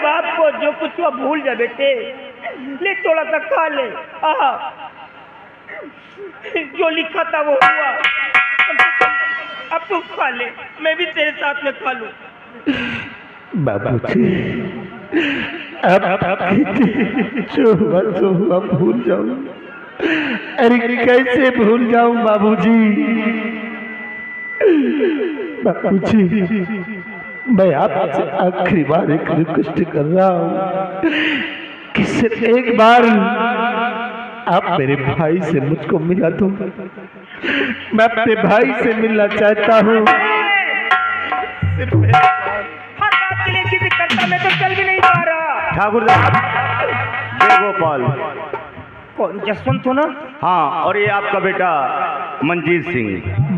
बाप को जो कुछ हुआ भूल जा बेटे, ले थोड़ा सा खा ले। जो लिखा था वो हुआ, अब तू खा ले, मैं भी तेरे साथ में खा लूं। बाबूजी अब भूल जाऊं। अरे कैसे भूल जाऊं बाबूजी। बाबूजी मैं आपसे आखिरी बार एक रिक्वेस्ट कर रहा हूं कि सिर्फ एक बार आप मेरे भाई से मुझको मिला दो। मैं अपने भाई से मिलना चाहता हूँ। सिर्फ हर बात के लिए जिद करता, मैं तो चल भी नहीं पा रहा। ठाकुर गोपाल। कौन? जसवंत हो ना? हाँ, और ये आपका बेटा मंजीत सिंह।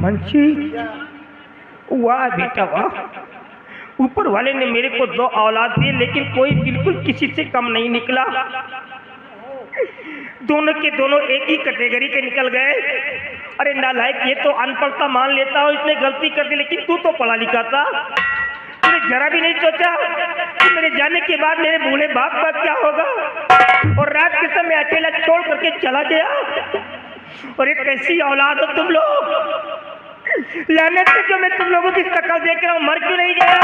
मंजीत? वाह बेटा वाह, ऊपर वाले ने मेरे को 2 औलाद दिए, लेकिन कोई बिल्कुल किसी से कम नहीं निकला। दोनों के दोनों एक ही कैटेगरी के निकल गए। अरे नालायक, ये तो अनपढ़ता मान लेता हूँ, इसने गलती कर दी, लेकिन तू तो पढ़ा लिखा था। तूने जरा भी नहीं सोचा कि मेरे जाने के बाद मेरे बूढ़े बाप का क्या होगा। और रात के समय अकेला छोड़ करके चला गया। और ये कैसी औलाद हो तुम लोग। लानत से जो मैं तुम लोगों की शक्ल देख रहा हूँ, मर क्यों नहीं गया?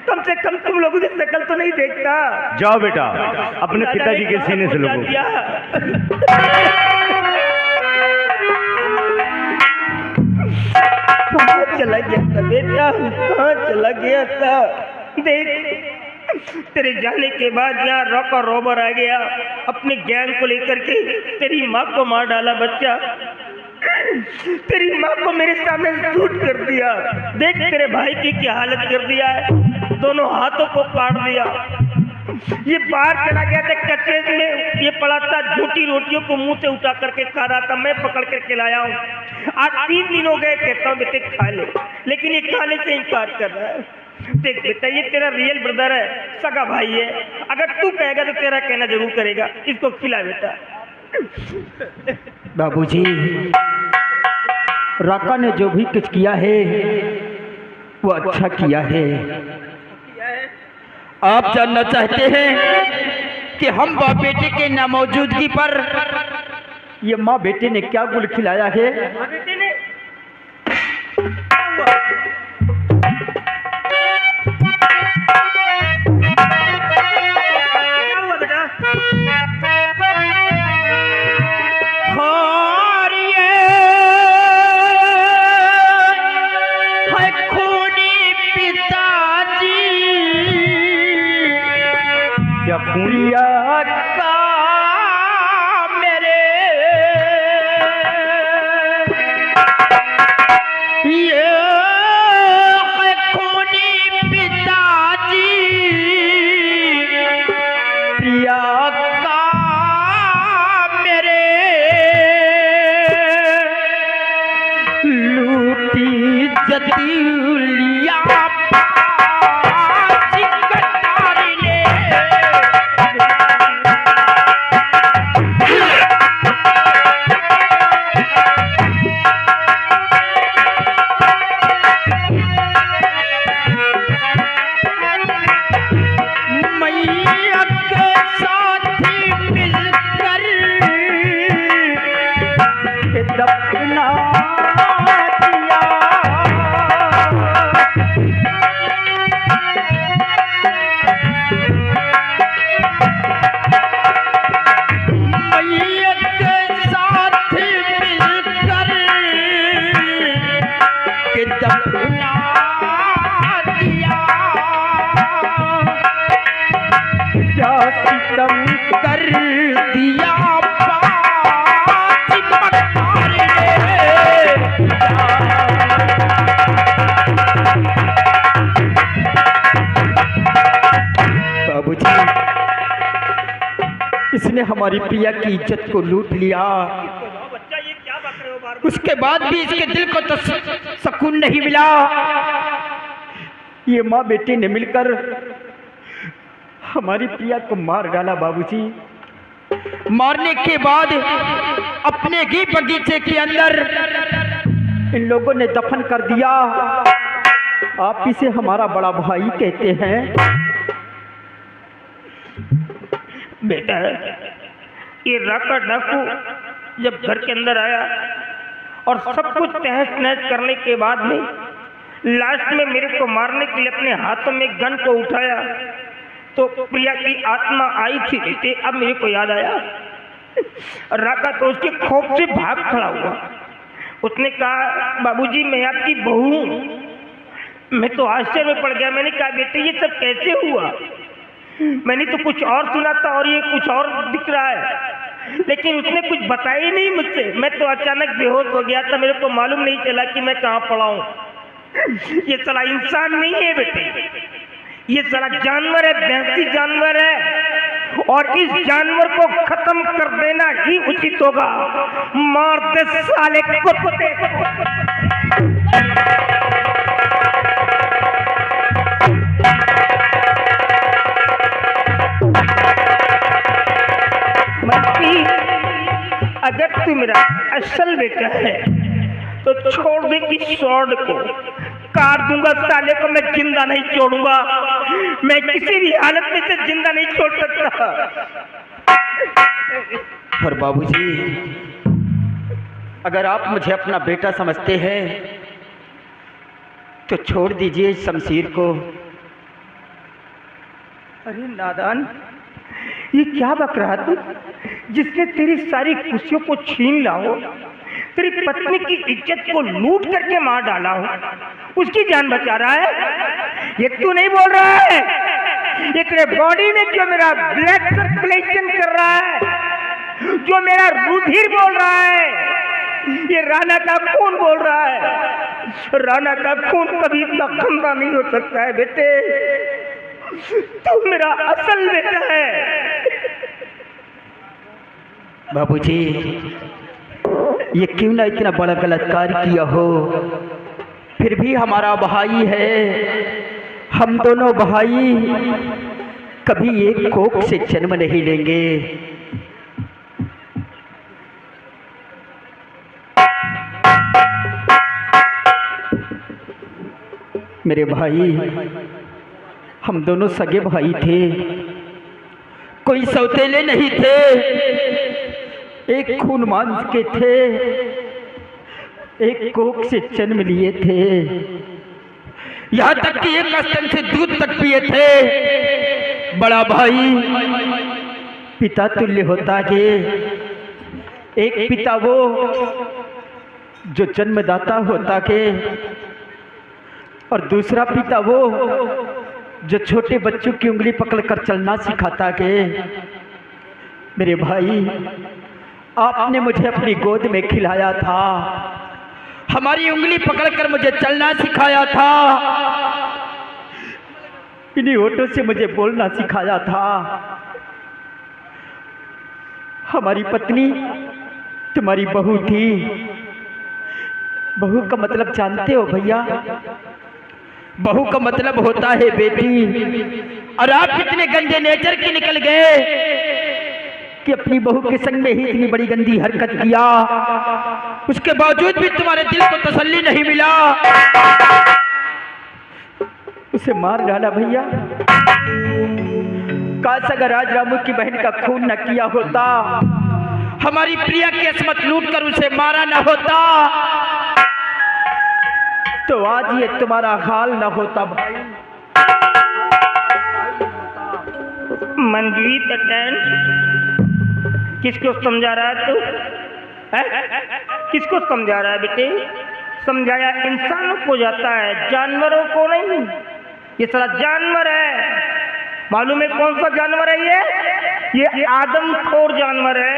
कम से कम तुम लोगों की शक्ल तो नहीं देखता। जाओ बेटा, अपने पिताजी के सीने से लोगों। कहाँ चला गया था बेटा, कहाँ चला गया था? देख, तेरे जाने के बाद यहाँ रॉक और रॉबर आ गया, अपने गैंग को लेकर के तेरी माँ को मार डाला। बच्चा, तेरी माँ को मेरे सामने शूट कर दिया। देख तेरे भाई की क्या हालत कर दिया है, दोनों हाथों को काट दिया। ये बाहर चला गया था कचरे में, ये पड़ा था, झूठी रोटियों को मुंह से उठा करके खा रहा था। मैं पकड़ करके लाया हूँ। आज 3 दिन हो गए, कहता हूँ बेटे खा ले, लेकिन ये खाने से इनकार कर रहा है। देख बेटा, ये तेरा रियल ब्रदर है, सगा भाई है। अगर तू कहेगा तो तेरा कहना जरूर करेगा। इसको खिला बेटा। बाबूजी, राका ने जो भी कुछ किया है वो अच्छा किया है। आप जानना चाहते हैं कि हम बाप बेटे के नामौजूदगी पर ये माँ बेटे ने क्या गुल खिलाया है? बेटे ने पूरिया का मेरे ये है खूनी पिताजी, प्रिया का मेरे लूटी जतीलिया कर दिया बाबूजी, इसने हमारी प्रिया की इज्जत को लूट लिया। उसके बाद भी इसके दिल को तो सुकून नहीं मिला। ये माँ बेटी ने मिलकर हमारी प्रिया को मार डाला बाबूजी। मारने के बाद अपने ही बगीचे के अंदर इन लोगों ने दफन कर दिया। आप इसे हमारा बड़ा भाई कहते हैं, बेटा, ये राका डाकू जब घर के अंदर आया और सब कुछ तहस नहस करने के बाद में लास्ट में मेरे को मारने के लिए अपने हाथों में गन को उठाया, तो प्रिया की आत्मा आई थी बेटे। अब मेरे को याद आया, राका तो उसके खौफ से भाग खड़ा हुआ। उसने कहा, बाबूजी मैं आपकी बहू हूँ। मैं तो आश्चर्य में पड़ गया। मैंने कहा, बेटे ये सब कैसे हुआ? मैंने तो कुछ और सुना था और ये कुछ और दिख रहा है, लेकिन उसने कुछ बताया ही नहीं मुझसे। मैं तो अचानक बेहोश हो गया था, मेरे को मालूम नहीं चला कि मैं कहाँ पड़ा हूँ। ये साला इंसान नहीं है बेटे, ये साला जानवर है, भैंसी जानवर है, और इस जानवर को खत्म कर देना ही उचित होगा। मार दे साले कुत्ते। मक्की, अगर तू मेरा असल बेटा है तो छोड़ दे इस स्वॉर्ड को। काट दूंगा साले को, मैं जिंदा नहीं छोड़ूंगा। मैं किसी भी हालत में से जिंदा नहीं छोड़ सकता। पर बाबूजी, अगर आप मुझे अपना बेटा समझते हैं तो छोड़ दीजिए इस शमशीर को। अरे नादान, ये क्या बक रहा तू? जिसने तेरी सारी खुशियों को छीन लाओ, तेरी पत्नी की इज्जत को लूट करके मार डाला हो, उसकी जान बचा रहा है? ये तू नहीं बोल रहा है? ये तेरे बॉडी में जो मेरा ब्लड सर्कुलेशन कर रहा है, जो मेरा रुधिर बोल रहा है, ये राणा का खून बोल रहा है। राणा का खून कभी इतना गंदा नहीं हो सकता है बेटे। तू मेरा असल बेटा है। बाबूजी, ये क्यों ना इतना बड़ा गलत कार्य किया हो, फिर भी हमारा भाई है। हम दोनों भाई कभी एक कोख से जन्म नहीं लेंगे। मेरे भाई, हम दोनों सगे भाई थे, कोई सौतेले नहीं थे, एक खून मांस के थे, एक कोख से जन्म लिए थे, यहाँ तक कि एक स्तन से दूध तक पिए थे। बड़ा भाई पिता तुल्य होता है। एक पिता वो जो जन्मदाता होता है, और दूसरा पिता वो जो छोटे बच्चों की उंगली पकड़कर चलना सिखाता है। मेरे भाई, आपने मुझे अपनी गोद में खिलाया था, हमारी उंगली पकड़कर मुझे चलना सिखाया था, इन्हीं होठों से मुझे बोलना सिखाया था। हमारी पत्नी तुम्हारी बहू थी। बहू का मतलब जानते हो भैया? बहू का मतलब होता है बेटी। और आप कितने गंदे नेचर के निकल गए कि अपनी बहू के संग में ही इतनी बड़ी गंदी हरकत किया। उसके बावजूद भी तुम्हारे दिल को तसल्ली नहीं मिला, उसे मार डाला भैया। काश अगर आज रामू की बहन का खून न किया होता, हमारी प्रिया की अस्मत लूट कर उसे मारा न होता, तो आज ये तुम्हारा हाल न होता भाई। मंजीत अटैन, किसको समझा रहा है तू? किसको समझा रहा है बेटे? समझाया इंसानों को जाता है, जानवरों को नहीं। ये सारा जानवर है। मालूम है कौन सा जानवर है ये आदमखोर जानवर है।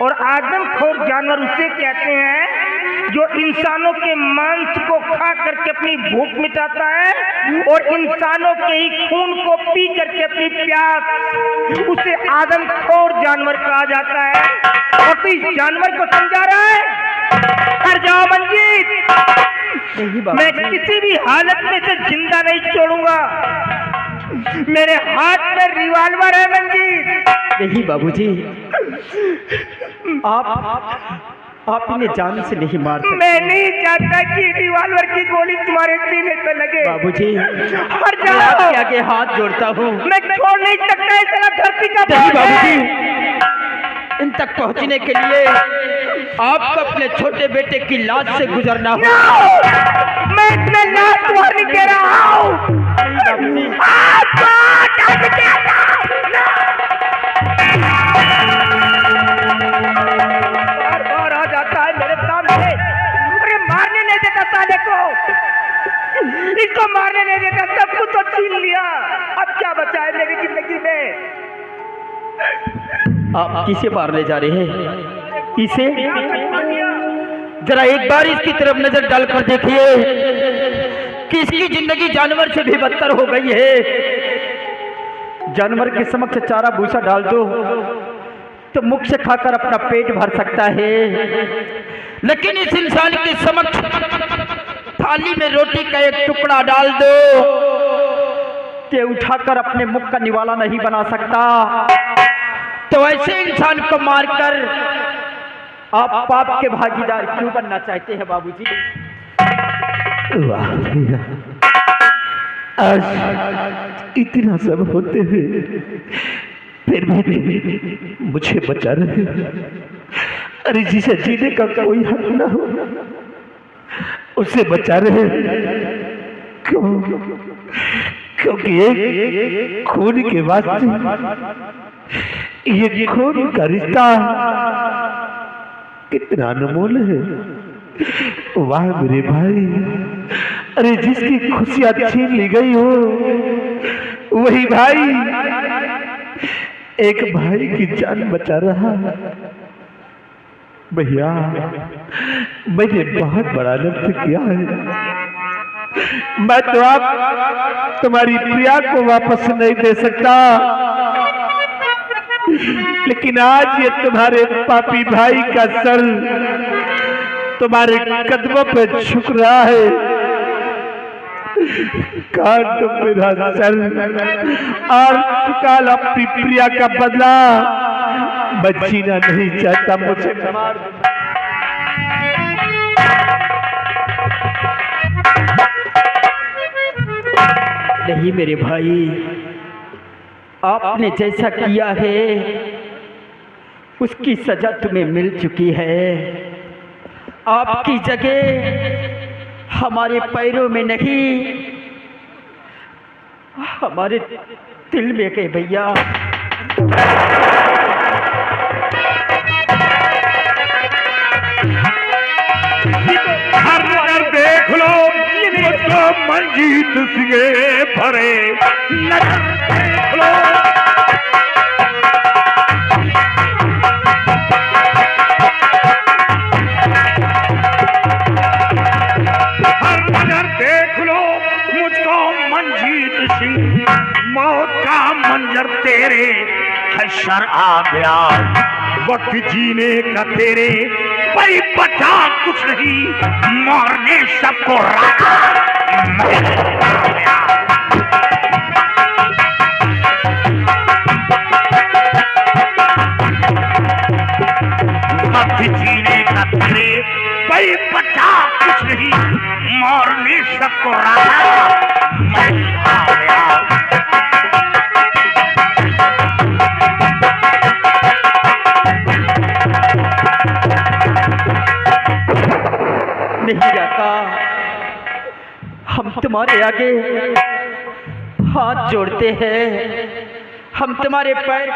और आदमखोर जानवर उसे कहते हैं जो इंसानों के मांस को खा करके अपनी भूख मिटाता है और इंसानों के ही खून को पी करके अपनी प्यास, उसे आदमखोर जानवर कहा जाता है। और तो इस जानवर को समझा रहा है? हट जाओ मंजीत, मैं किसी भी हालत में से जिंदा नहीं छोड़ूंगा। मेरे हाथ में रिवॉल्वर है मंजीत। नहीं बाबूजी, आप इन्हें जान से नहीं मार सकते। मैं नहीं चाहता कि रिवॉल्वर की गोली तुम्हारे सीने पे लगे। बाबूजी, हट मैं आपके जाओ। आगे हाथ जोड़ता हूँ। मैं छोड़ नहीं सकता, ये साला धरती का नहीं बोझ है। बाबूजी, इन तक पहुंचने के लिए आपको अपने छोटे बेटे की लाश से गुजरना होगा। No! मैं इतना लाश तुम्हारे नहीं दे रहा हूँ। नहीं बाबूजी, बार बार आ जाता है मेरे सामने। अरे मारने नहीं देता साले को, इसको मारने नहीं देता, सब कुछ तो छीन लिया। अब क्या बचा है मेरी जिंदगी में? आप किसे मारने जा रहे हैं? इसे? जरा एक बार इसकी तरफ नजर डालकर देखिए कि इसकी जिंदगी जानवर से भी बदतर हो गई है। जानवर के समक्ष चारा भूसा डाल दो तो मुख से खाकर अपना पेट भर सकता है, लेकिन इस इंसान के समक्ष थाली में रोटी का एक टुकड़ा डाल दो ते उठाकर अपने मुख का निवाला नहीं बना सकता। तो ऐसे इंसान को मारकर आप पाप के भागीदार क्यों बनना चाहते हैं बाबूजी? वाह भैया, आज इतना सब होते हुए फिर भी मुझे बचा रहे। अरे जिसे जीने का कोई हक ना हो उसे बचा रहे। क्यों? क्योंकि एक खून के वास्ते, ये खून का रिश्ता कितना अनमोल है। वाह मेरे भाई, अरे जिसकी खुशियां छीन ली गई हो वही भाई एक भाई की जान बचा रहा। भैया, मैंने बहुत बड़ा अनर्थ किया है। मैं तो आप तुम्हारी प्रिया को वापस नहीं दे सकता, लेकिन आज ये तुम्हारे पापी भाई का सर तुम्हारे कदमों पे झुक रहा है। काट मेरा सर और चुकाल अपनी प्रिया का बदला। मैं जीना नहीं चाहता, मुझे मार दो। नहीं मेरे भाई, आपने जैसा किया है उसकी सजा तुम्हें मिल चुकी है। आपकी जगह हमारे पैरों में नहीं, हमारे दिल में गए भैया। हर नजर देख लो मुझको मंजीत सिंह भरे, नजर देख लो। हर नजर देख लो मुझको मंजीत सिंह, मौत का मंजर तेरे हशर आ गया। वक्त जीने का तेरे भाई बचा कुछ नहीं, मारने सबको रखा। वक्त जीने का तेरे भाई बचा कुछ नहीं, मारने सबको रखा। मैं आ गया। नहीं जाता, हम तुम्हारे आगे हाथ जोड़ते हैं, हम तुम्हारे पैर।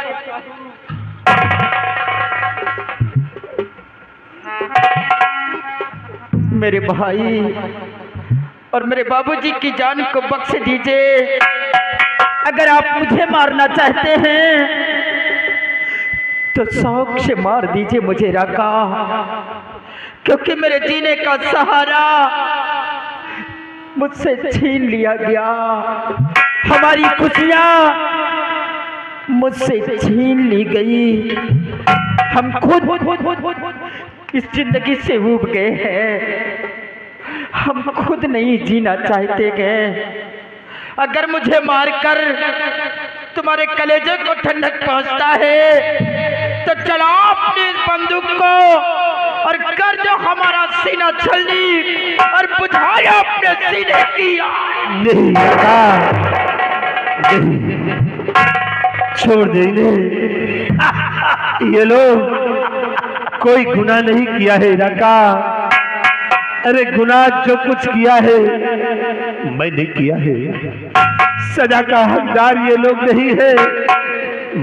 मेरे भाई और मेरे बाबूजी की जान को बख्श दीजिए। अगर आप मुझे मारना चाहते हैं तो शौक से मार दीजिए मुझे राका, क्योंकि मेरे जीने का सहारा मुझसे छीन लिया गया। हमारी खुशियां मुझसे छीन ली गई। हम खुद इस जिंदगी से ऊब गए हैं, हम खुद नहीं जीना चाहते गए। अगर मुझे मारकर तुम्हारे कलेजे को ठंडक पहुंचता है तो चलाओ अपनी इस बंदूक को और कर दो हमारा सीना छलनी और बुझाया अपने सीने की आग। नहीं रखा, नहीं, छोड़ दे इन्हें। ये लोग कोई गुनाह नहीं किया है रखा। अरे गुनाह जो कुछ किया है मैंने किया है, सजा का हकदार ये लोग नहीं है।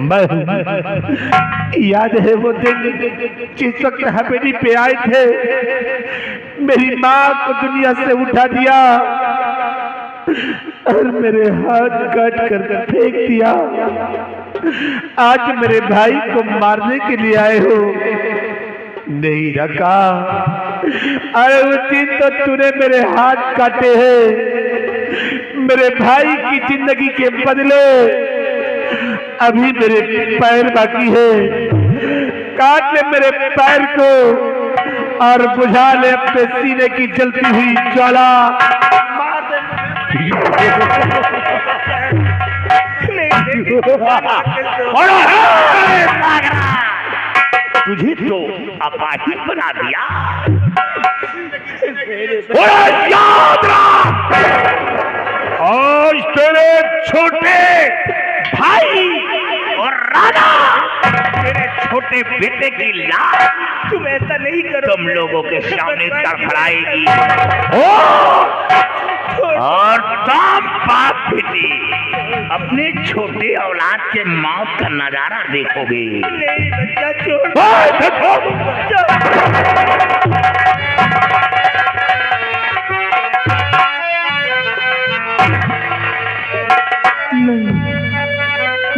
मैं याद है वो दिन जिस वक्त हवेली पे आए थे, मेरी माँ को दुनिया से उठा दिया और मेरे हाथ काट कर फेंक दिया। आज मेरे भाई को मारने के लिए आए हो। नहीं रखा, अरे उस दिन तो तूने मेरे हाथ काटे हैं, मेरे भाई की जिंदगी के बदले अभी मेरे पैर बाकी है। काट ले मेरे पैर को और बुझा ले अपने सीने की जलती हुई ज्वाला। तुझे तो अपाहिज बना दिया। याद रख, आज तेरे छोटे भाई और राणा, तेरे छोटे बेटे की लाश तुम ऐसा नहीं करो, तुम लोगों के सामने तड़फड़ाएगी और तुम बाप बेटी अपने छोटे औलाद के मौत का नजारा देखोगे। नहीं बच्चा छोड़,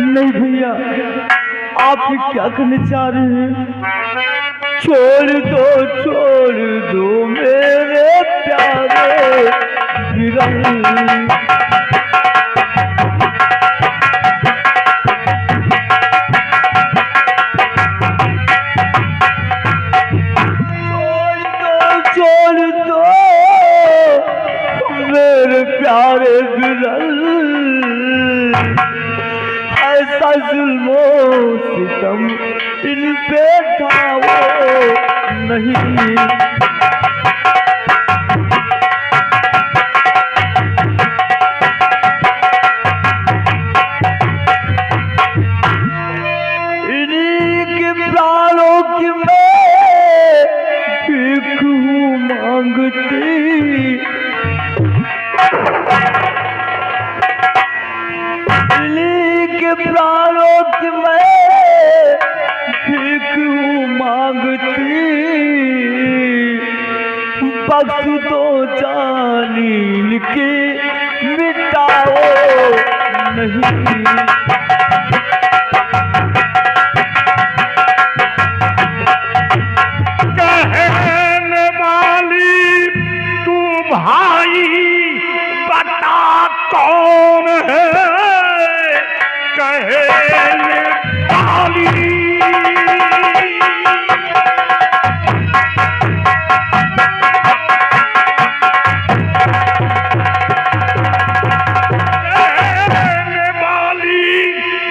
नहीं भैया, आप ये क्या करने चाह रहे हैं? छोड़ दो मेरे प्यारे बिरल। छोड़ दो मेरे प्यारे बिरल। ऐसा जुल्मो सितम इन पे ढाओ नहीं। इन्हीं के प्राणों की मैं भीख हूँ मांगती। के प्राणों की मैं भीख हूँ मांगती। बख्श दो जानीन के मिटाओ नहीं। कहने वाली तू भाई बता कौन है? कहने वाली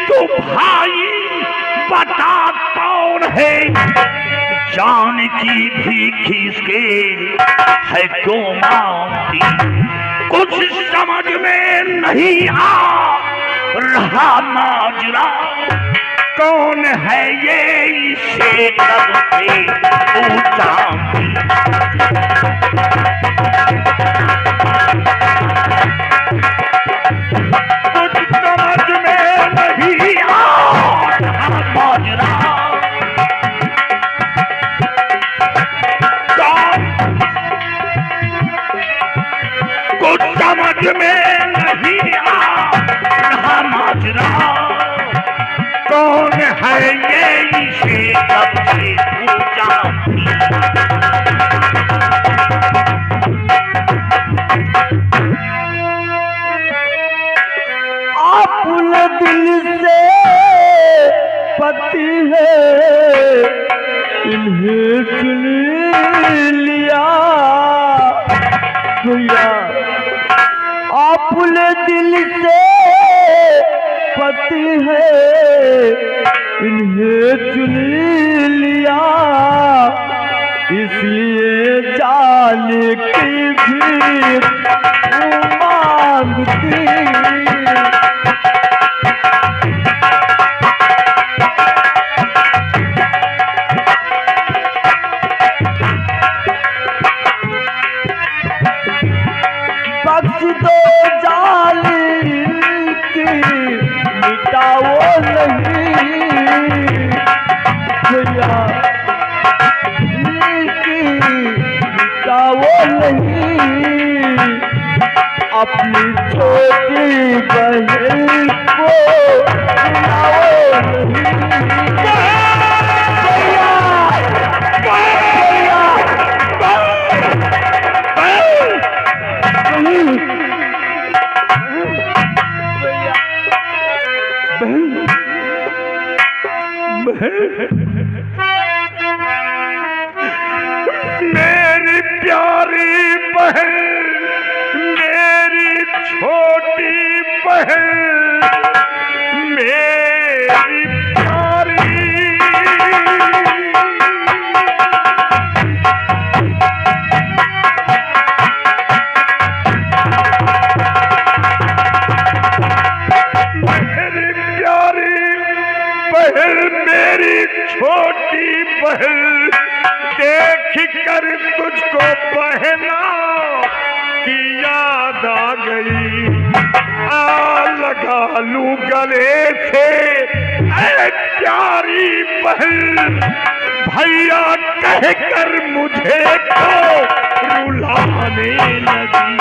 तू भाई बता कौन है? जान की भी खींचके है क्यों मांगती? कुछ समझ में नहीं आ रहा माजरा। कौन है ये इसे कब से तू जानती? कुछ समझ में नहीं आ रहा माजरा। कुछ समझ में नहीं आ रहा माजरा। कौन है ये इसे कब से तू जानती? अपने दिल से पति है इन्हें चुन लिया भैया। अपने दिल से पति है इन्हें चुन लिया। इसलिए जान की भी मांगती। बख्श दो जालिम की मिटाओ नहीं भैया, मिटाओ नहीं अपनी छोटी बहन को मिटाओ नहीं। मेरी प्यारी बहन, मेरी छोटी बहन, मेरी प्यारी मेरी छोटी बहन, देख कर तुझको बहना की याद आ गई। आ लगा लूं गले से ऐ प्यारी बहन, भैया कह कर मुझे तो रुलाने लगी।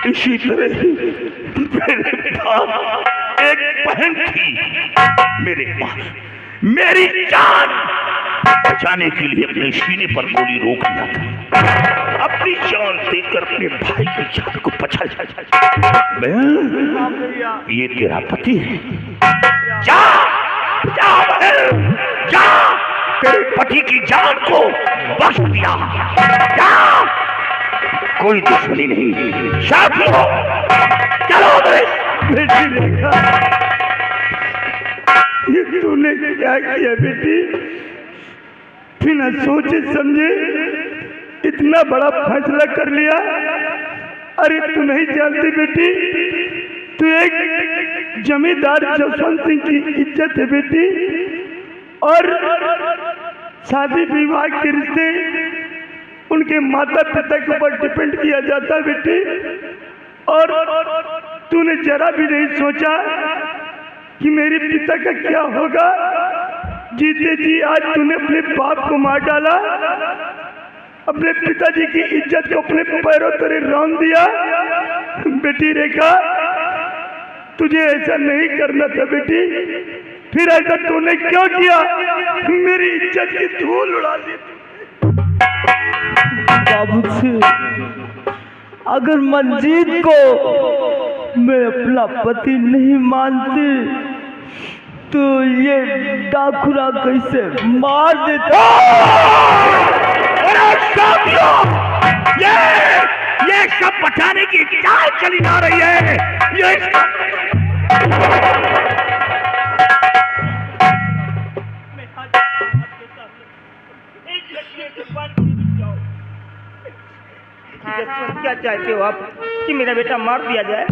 इसी तरह मेरे पास एक बहन थी, मेरे पास मेरी जान बचाने के लिए अपने सीने पर गोली रोक दिया था। अपनी जान देकर अपने भाई की जान को बचा बहन, ये तेरा पति है। जा जा बहन जा, तेरे पति की जान को बख्श दिया। जा, कोई दुश्मनी नहीं, साथ हो चलो। बेटी रेखा, ये तूने क्या किया बेटी? बिना सोचे समझे इतना बड़ा फैसला कर लिया। अरे तू नहीं जानती बेटी, तू एक जमींदार जसवंत सिंह की इज्जत है बेटी, और शादी विवाह के रिश्ते उनके माता पिता के ऊपर डिपेंड किया जाता है बेटी। और तूने जरा भी नहीं सोचा कि मेरे पिता का क्या होगा। जीते जी आज तूने अपने बाप को मार डाला, अपने पिताजी की इज्जत को अपने पैरों तले रौंद दिया। बेटी रेखा, तुझे ऐसा नहीं करना था बेटी, फिर ऐसा तूने क्यों किया? मेरी इज्जत की धूल उड़ा दी। बाबू से अगर मंजीत को मैं अपना पति नहीं मानती तो ये डाकुरा कैसे मार देता। ये सब बचाने की चाल चली जा रही है। ये क्या चाहते हो आप कि मेरा बेटा मार दिया जाए?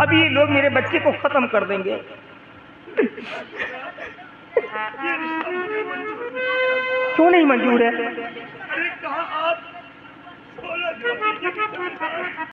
अब ये लोग मेरे बच्चे को खत्म कर देंगे। क्यों नहीं मंजूर है?